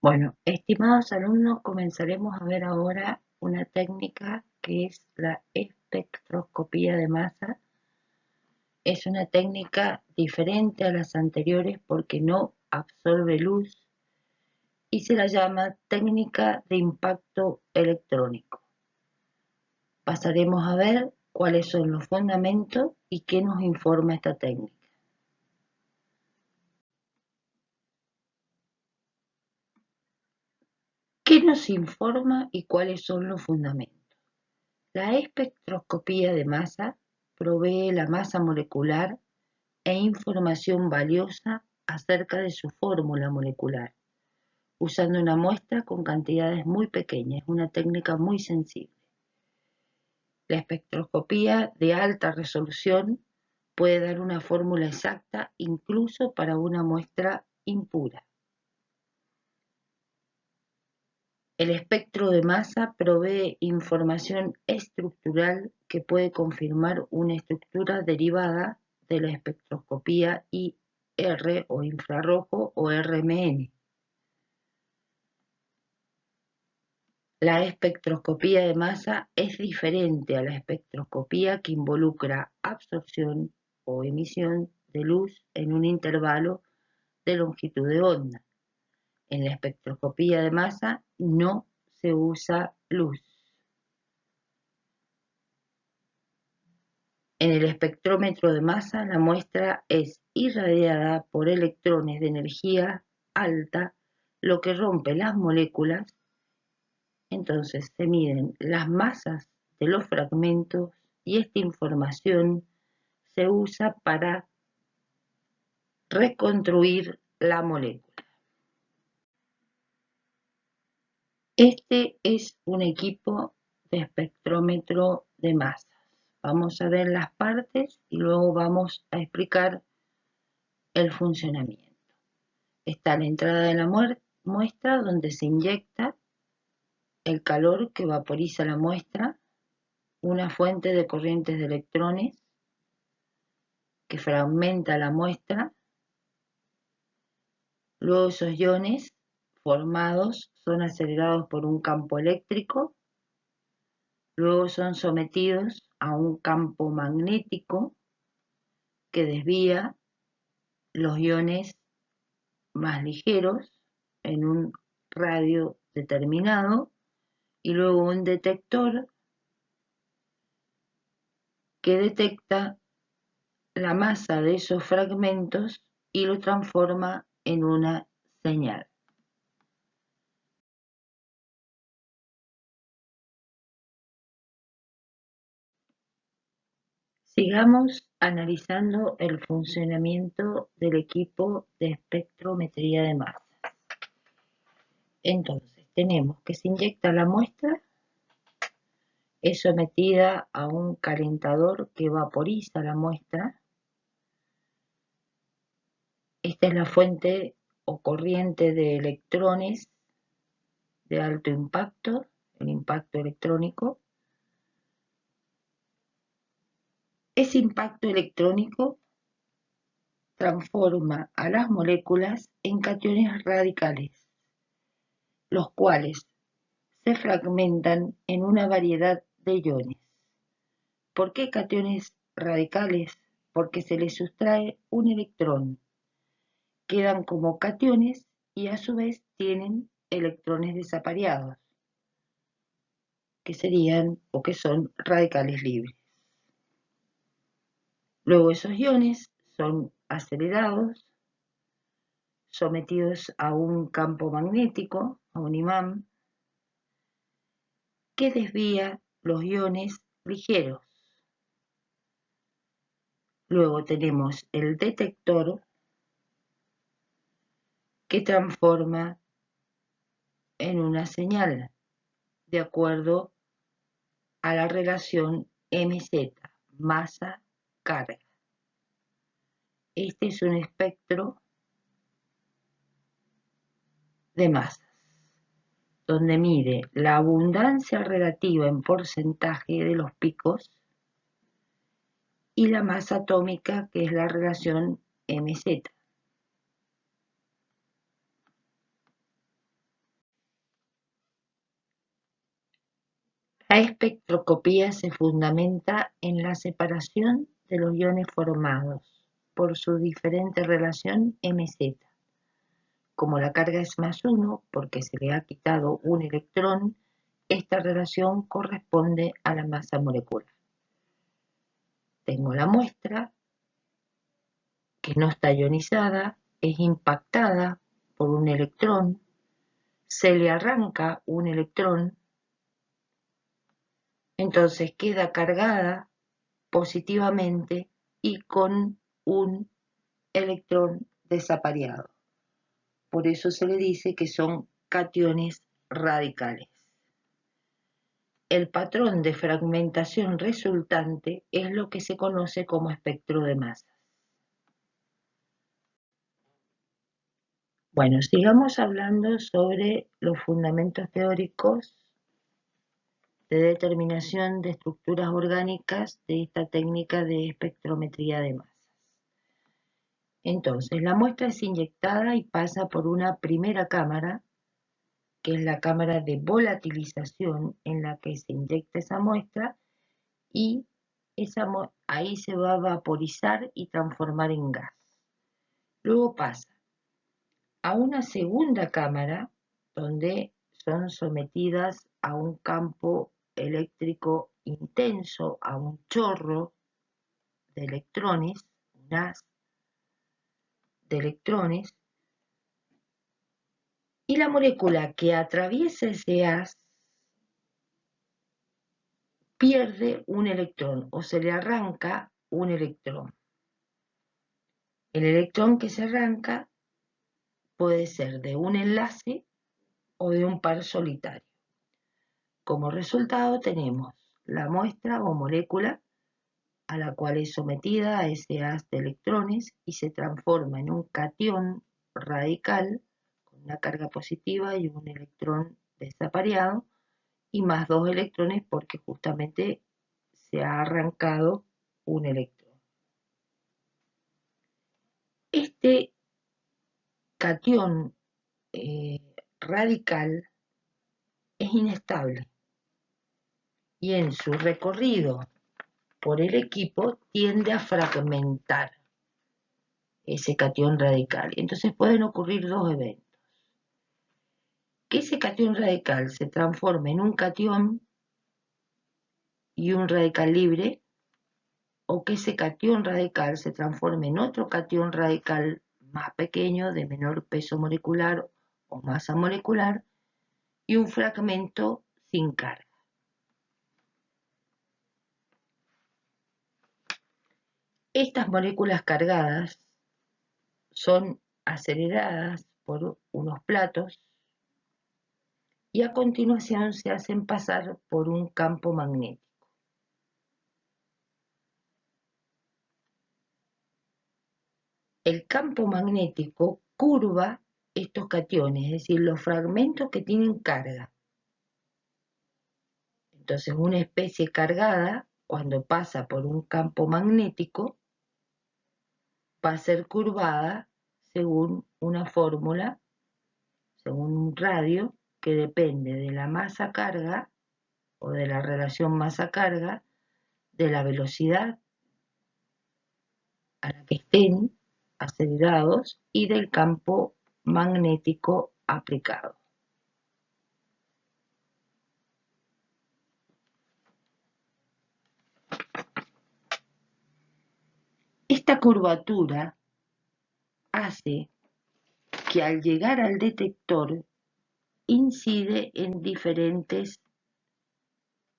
Bueno, estimados alumnos, comenzaremos a ver ahora una técnica que es la espectroscopía de masa. Es una técnica diferente a las anteriores porque no absorbe luz y se la llama técnica de impacto electrónico. Pasaremos a ver cuáles son los fundamentos y qué nos informa esta técnica. ¿Qué nos informa y cuáles son los fundamentos? La espectroscopía de masa provee la masa molecular e información valiosa acerca de su fórmula molecular, usando una muestra con cantidades muy pequeñas, una técnica muy sensible. La espectroscopía de alta resolución puede dar una fórmula exacta incluso para una muestra impura. El espectro de masa provee información estructural que puede confirmar una estructura derivada de la espectroscopía IR o infrarrojo o RMN. La espectroscopía de masa es diferente a la espectroscopía que involucra absorción o emisión de luz en un intervalo de longitud de onda. En la espectroscopía de masa no se usa luz. En el espectrómetro de masa, la muestra es irradiada por electrones de energía alta, lo que rompe las moléculas. Entonces se miden las masas de los fragmentos y esta información se usa para reconstruir la molécula. Este es un equipo de espectrómetro de masas. Vamos a ver las partes y luego vamos a explicar el funcionamiento. Está la entrada de la muestra donde se inyecta el calor que vaporiza la muestra, una fuente de corrientes de electrones que fragmenta la muestra. Luego esos iones formados son acelerados por un campo eléctrico, luego son sometidos a un campo magnético que desvía los iones más ligeros en un radio determinado y luego un detector que detecta la masa de esos fragmentos y lo transforma en una señal. Sigamos analizando el funcionamiento del equipo de espectrometría de masas. Entonces, tenemos que se inyecta la muestra, es sometida a un calentador que vaporiza la muestra. Esta es la fuente o corriente de electrones de alto impacto, el impacto electrónico. Ese impacto electrónico transforma a las moléculas en cationes radicales, los cuales se fragmentan en una variedad de iones. ¿Por qué cationes radicales? Porque se les sustrae un electrón. Quedan como cationes y a su vez tienen electrones desapareados, que serían o que son radicales libres. Luego esos iones son acelerados, sometidos a un campo magnético, a un imán, que desvía los iones ligeros. Luego tenemos el detector que transforma en una señal de acuerdo a la relación MZ, masa-carga. Este es un espectro de masas, donde mide la abundancia relativa en porcentaje de los picos y la masa atómica, que es la relación MZ. La espectroscopía se fundamenta en la separación de los iones formados por su diferente relación MZ. Como la carga es +1 porque se le ha quitado un electrón, esta relación corresponde a la masa molecular. Tengo la muestra que no está ionizada, es impactada por un electrón, se le arranca un electrón, entonces queda cargada positivamente y con un electrón desapareado. Por eso se le dice que son cationes radicales. El patrón de fragmentación resultante es lo que se conoce como espectro de masas. Bueno, sigamos hablando sobre los fundamentos teóricos de determinación de estructuras orgánicas de esta técnica de espectrometría de masas. Entonces, la muestra es inyectada y pasa por una primera cámara, que es la cámara de volatilización en la que se inyecta esa muestra y ahí se va a vaporizar y transformar en gas. Luego pasa a una segunda cámara donde son sometidas a un campo eléctrico intenso, a un chorro de electrones, un haz de electrones, y la molécula que atraviesa ese haz pierde un electrón o se le arranca un electrón. El electrón que se arranca puede ser de un enlace o de un par solitario. Como resultado tenemos la muestra o molécula a la cual es sometida a ese haz de electrones y se transforma en un catión radical con una carga positiva y un electrón desapareado y más 2 electrones porque justamente se ha arrancado un electrón. Este catión radical es inestable y en su recorrido por el equipo tiende a fragmentar ese catión radical. Entonces pueden ocurrir dos eventos. Que ese catión radical se transforme en un catión y un radical libre, o que ese catión radical se transforme en otro catión radical más pequeño, de menor peso molecular o masa molecular, y un fragmento sin carga. Estas moléculas cargadas son aceleradas por unos platos y a continuación se hacen pasar por un campo magnético. El campo magnético curva estos cationes, es decir, los fragmentos que tienen carga. Entonces, una especie cargada, cuando pasa por un campo magnético, va a ser curvada según una fórmula, según un radio, que depende de la masa-carga o de la relación masa-carga, de la velocidad a la que estén acelerados y del campo magnético aplicado. Esta curvatura hace que al llegar al detector incide en diferentes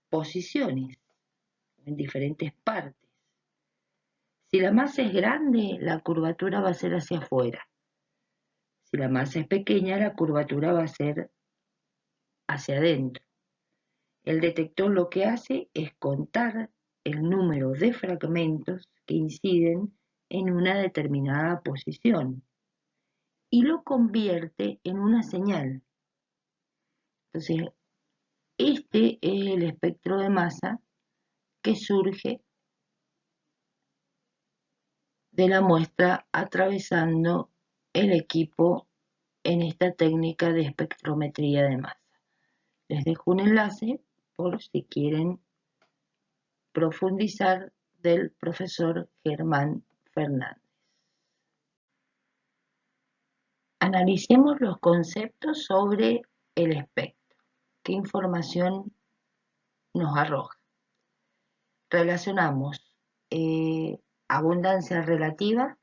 posiciones, en diferentes partes. Si la masa es grande, la curvatura va a ser hacia afuera. Si la masa es pequeña, la curvatura va a ser hacia adentro. El detector lo que hace es contar el número de fragmentos que inciden en una determinada posición y lo convierte en una señal. Entonces, este es el espectro de masa que surge de la muestra atravesando el equipo en esta técnica de espectrometría de masa. Les dejo un enlace por si quieren profundizar, del profesor Germán Fernández. Analicemos los conceptos sobre el espectro. ¿Qué información nos arroja? Relacionamos abundancia relativa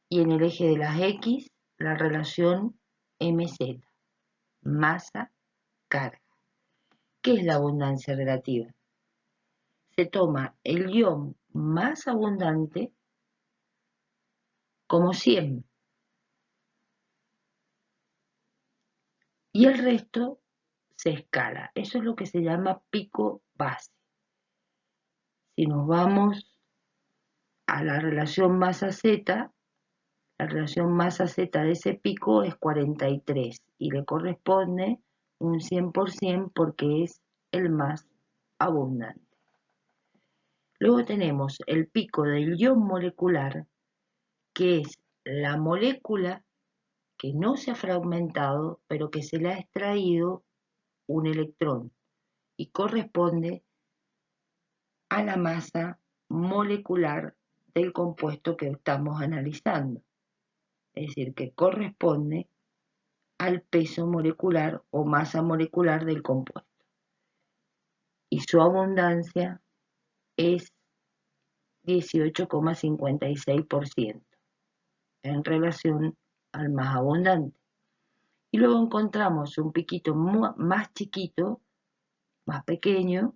y en el eje de las X la relación MZ, masa-carga. ¿Qué es la abundancia relativa? Se toma el ion más abundante como 100 y el resto se escala. Eso es lo que se llama pico base. Si nos vamos a la relación masa-Z, la relación masa-Z de ese pico es 43 y le corresponde un 100% porque es el más abundante. Luego tenemos el pico del ion molecular, que es la molécula que no se ha fragmentado, pero que se le ha extraído un electrón y corresponde a la masa molecular del compuesto que estamos analizando. Es decir, que corresponde al peso molecular o masa molecular del compuesto. Y su abundancia es 18,56% en relación al más abundante. Y luego encontramos un piquito más chiquito, más pequeño,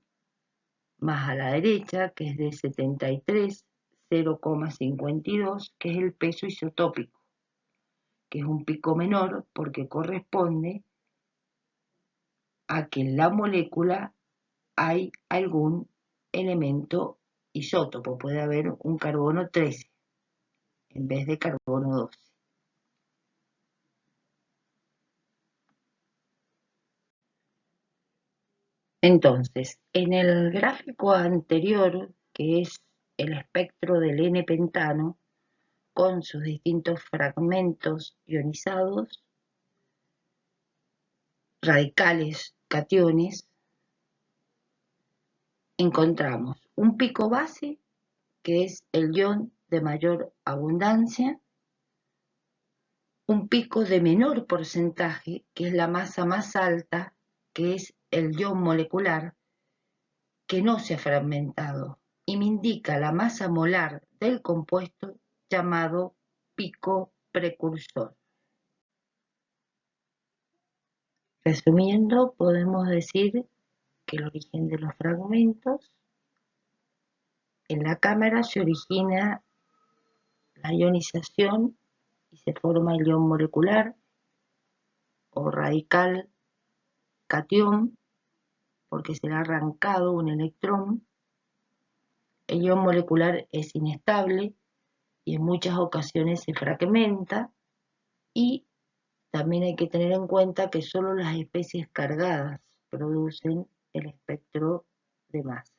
más a la derecha, que es de 73, 0,52, que es el peso isotópico, que es un pico menor porque corresponde a que en la molécula hay algún elemento isótopo. Puede haber un carbono 13 en vez de carbono 12. Entonces, en el gráfico anterior, que es el espectro del N-pentano, con sus distintos fragmentos ionizados, radicales, cationes, encontramos un pico base, que es el ion de mayor abundancia, un pico de menor porcentaje, que es la masa más alta, que es el ion molecular, que no se ha fragmentado y me indica la masa molar del compuesto llamado pico precursor. Resumiendo, podemos decir que el origen de los fragmentos, en la cámara se origina la ionización y se forma el ion molecular o radical catión porque se le ha arrancado un electrón. El ion molecular es inestable y en muchas ocasiones se fragmenta, y también hay que tener en cuenta que solo las especies cargadas producen el espectro de masas.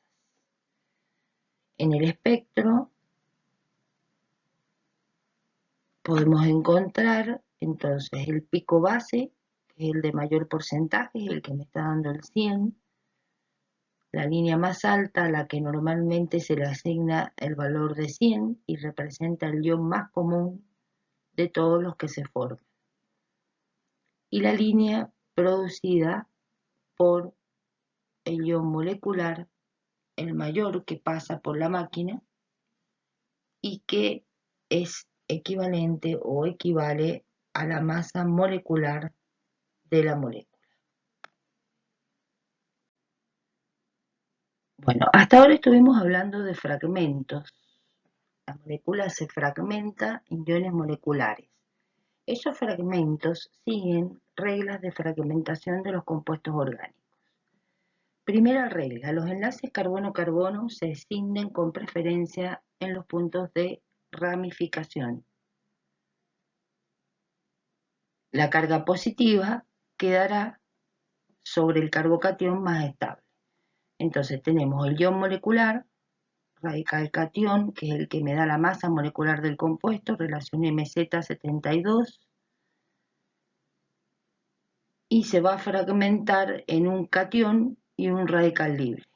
En el espectro podemos encontrar entonces el pico base, que es el de mayor porcentaje, es el que me está dando el 100, la línea más alta a la que normalmente se le asigna el valor de 100 y representa el ion más común de todos los que se forman, y la línea producida por el ion molecular, el mayor que pasa por la máquina y que es equivalente o equivale a la masa molecular de la molécula. Bueno, hasta ahora estuvimos hablando de fragmentos. La molécula se fragmenta en iones moleculares. Esos fragmentos siguen reglas de fragmentación de los compuestos orgánicos. Primera regla, los enlaces carbono-carbono se escinden con preferencia en los puntos de ramificación. La carga positiva quedará sobre el carbocatión más estable. Entonces tenemos el ion molecular, radical catión, que es el que me da la masa molecular del compuesto, relación MZ72, y se va a fragmentar en un catión y un radical libre.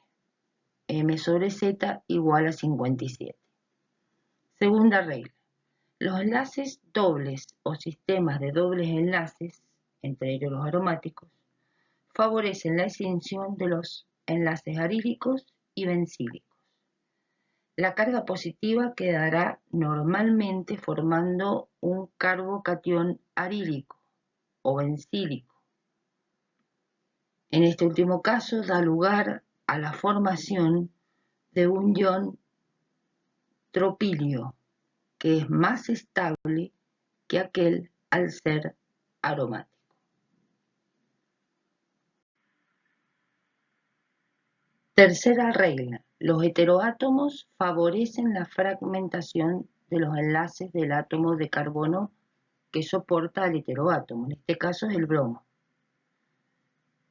M sobre Z igual a 57. Segunda regla. Los enlaces dobles o sistemas de dobles enlaces, entre ellos los aromáticos, favorecen la escinsión de los enlaces arílicos y bencílicos. La carga positiva quedará normalmente formando un carbocatión arílico o bencílico. En este último caso da lugar a la formación de un ion tropilio, que es más estable que aquel al ser aromático. Tercera regla. Los heteroátomos favorecen la fragmentación de los enlaces del átomo de carbono que soporta al heteroátomo. En este caso es el bromo.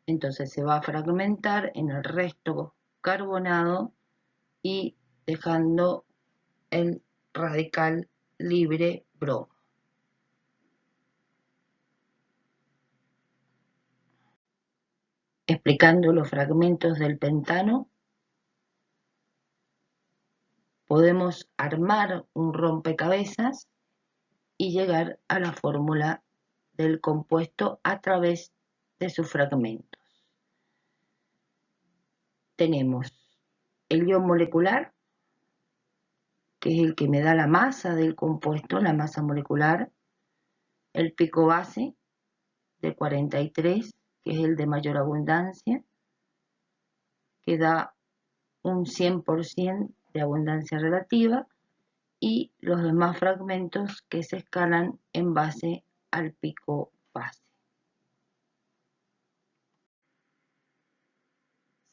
Entonces se va a fragmentar en el resto carbonado y dejando el radical libre bromo. Explicando los fragmentos del pentano, podemos armar un rompecabezas y llegar a la fórmula del compuesto a través de sus fragmentos. Tenemos el ion molecular, que es el que me da la masa del compuesto, la masa molecular, el pico base de 43, que es el de mayor abundancia, que da un 100% de abundancia relativa, y los demás fragmentos que se escalan en base al pico base.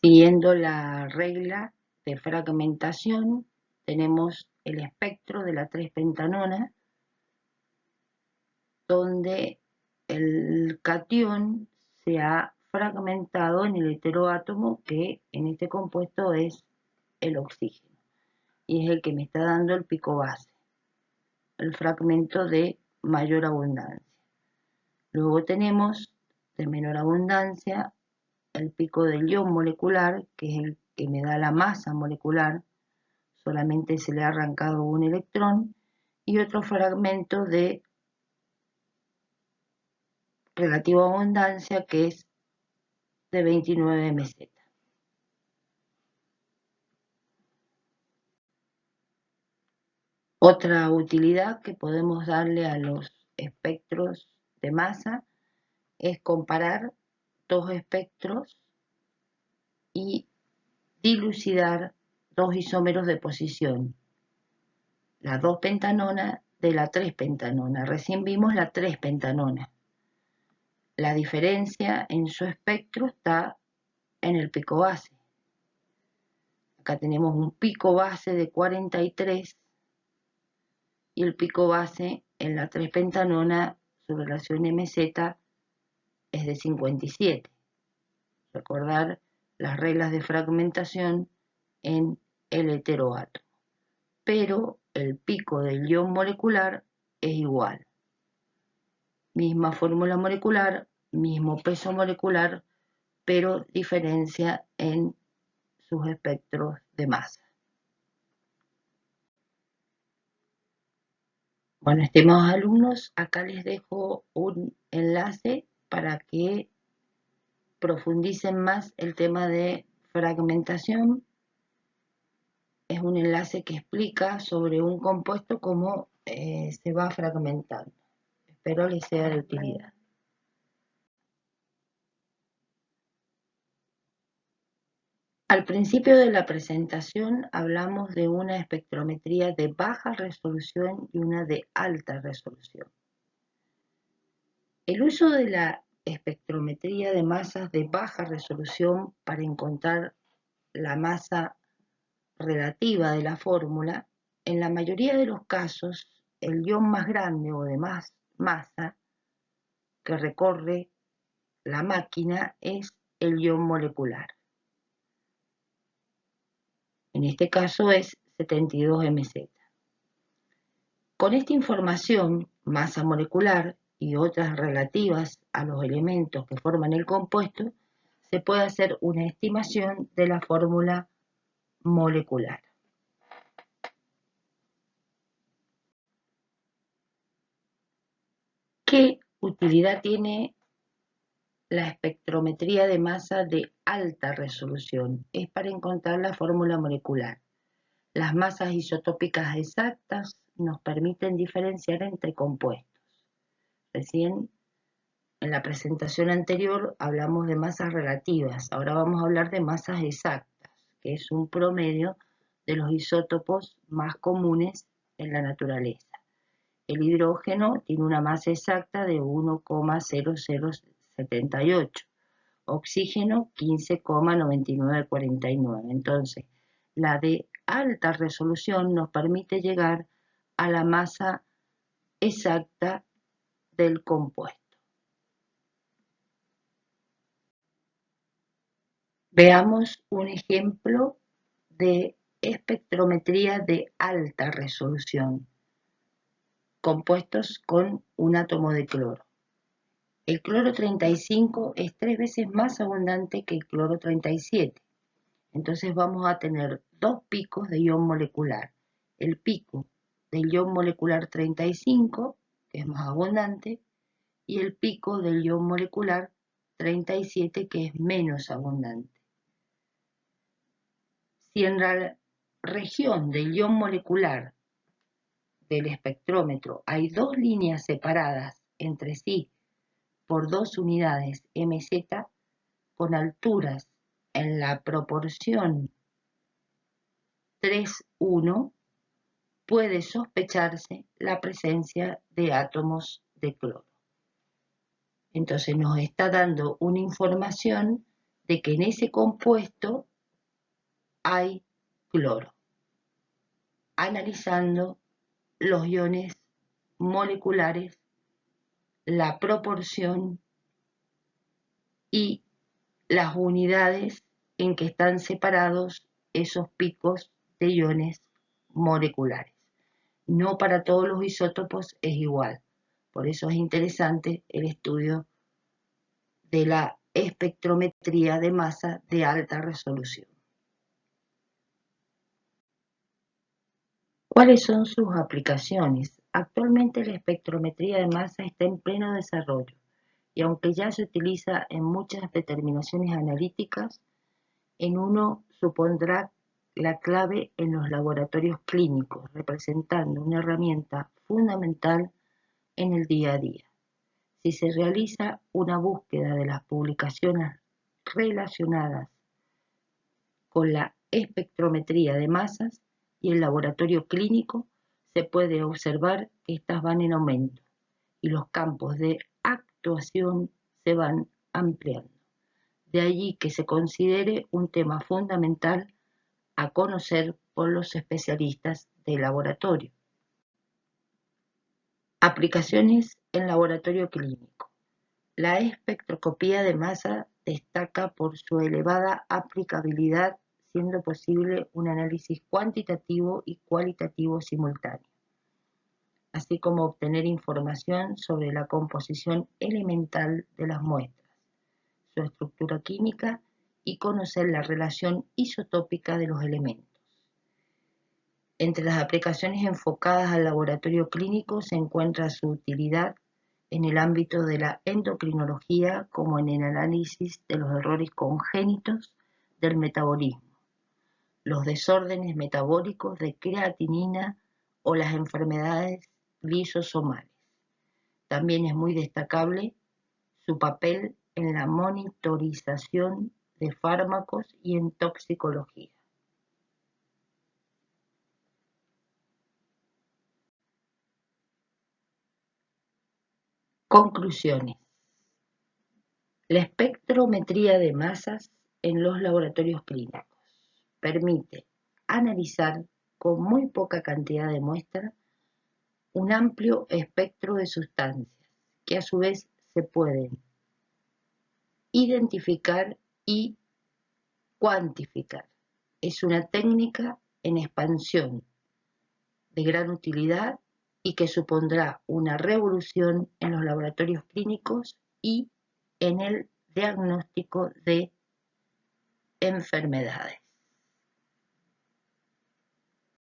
Siguiendo la regla de fragmentación, tenemos el espectro de la 3-pentanona, donde el catión se ha fragmentado en el heteroátomo, que en este compuesto es el oxígeno, y es el que me está dando el pico base, el fragmento de mayor abundancia. Luego tenemos de menor abundancia el pico del ion molecular, que es el que me da la masa molecular, solamente se le ha arrancado un electrón, y otro fragmento de relativa abundancia, que es de 29 MZ. Otra utilidad que podemos darle a los espectros de masa es comparar dos espectros y dilucidar dos isómeros de posición, la 2-pentanona de la 3-pentanona. Recién vimos la 3-pentanona. La diferencia en su espectro está en el pico base. Acá tenemos un pico base de 43 y el pico base en la 3-pentanona, su relación MZ es de 57. Recordar las reglas de fragmentación en el heteroátomo. Pero el pico del ion molecular es igual. Misma fórmula molecular, mismo peso molecular, pero diferencia en sus espectros de masa. Bueno, estimados alumnos, acá les dejo un enlace para que profundicen más el tema de fragmentación. Es un enlace que explica sobre un compuesto cómo se va fragmentando. Espero les sea de utilidad. Al principio de la presentación hablamos de una espectrometría de baja resolución y una de alta resolución. El uso de la espectrometría de masas de baja resolución para encontrar la masa relativa de la fórmula, en la mayoría de los casos, el ion más grande o de más masa que recorre la máquina es el ion molecular. En este caso es 72 MZ. Con esta información, masa molecular y otras relativas a los elementos que forman el compuesto, se puede hacer una estimación de la fórmula molecular. ¿Qué utilidad tiene la espectrometría de masa de alta resolución? Es para encontrar la fórmula molecular. Las masas isotópicas exactas nos permiten diferenciar entre compuestos. Recién en la presentación anterior hablamos de masas relativas, ahora vamos a hablar de masas exactas, que es un promedio de los isótopos más comunes en la naturaleza. El hidrógeno tiene una masa exacta de 1,0078, oxígeno 15,9949. Entonces, la de alta resolución nos permite llegar a la masa exacta del compuesto. Veamos un ejemplo de espectrometría de alta resolución. Compuestos con un átomo de cloro. El cloro 35 es 3 veces más abundante que el cloro 37. Entonces vamos a tener dos picos de ion molecular. El pico del ion molecular 35, que es más abundante, y el pico del ion molecular 37, que es menos abundante. Si en la región del ion molecular del espectrómetro hay dos líneas separadas entre sí por 2 unidades mz con alturas en la proporción 3:1, puede sospecharse la presencia de átomos de cloro. Entonces nos está dando una información de que en ese compuesto hay cloro, analizando los iones moleculares, la proporción y las unidades en que están separados esos picos de iones moleculares. No para todos los isótopos es igual. Por eso es interesante el estudio de la espectrometría de masa de alta resolución. ¿Cuáles son sus aplicaciones? Actualmente la espectrometría de masa está en pleno desarrollo y aunque ya se utiliza en muchas determinaciones analíticas, en uno supondrá la clave en los laboratorios clínicos, representando una herramienta fundamental en el día a día. Si se realiza una búsqueda de las publicaciones relacionadas con la espectrometría de masas y el laboratorio clínico, se puede observar que estas van en aumento y los campos de actuación se van ampliando. De allí que se considere un tema fundamental a conocer por los especialistas de laboratorio. Aplicaciones en laboratorio clínico. La espectroscopía de masa destaca por su elevada aplicabilidad, siendo posible un análisis cuantitativo y cualitativo simultáneo, así como obtener información sobre la composición elemental de las muestras, su estructura química y conocer la relación isotópica de los elementos. Entre las aplicaciones enfocadas al laboratorio clínico se encuentra su utilidad en el ámbito de la endocrinología como en el análisis de los errores congénitos del metabolismo, los desórdenes metabólicos de creatinina o las enfermedades lisosomales. También es muy destacable su papel en la monitorización de fármacos y en toxicología. Conclusiones. La espectrometría de masas en los laboratorios clínicos permite analizar con muy poca cantidad de muestra un amplio espectro de sustancias que a su vez se pueden identificar y cuantificar. Es una técnica en expansión de gran utilidad y que supondrá una revolución en los laboratorios clínicos y en el diagnóstico de enfermedades.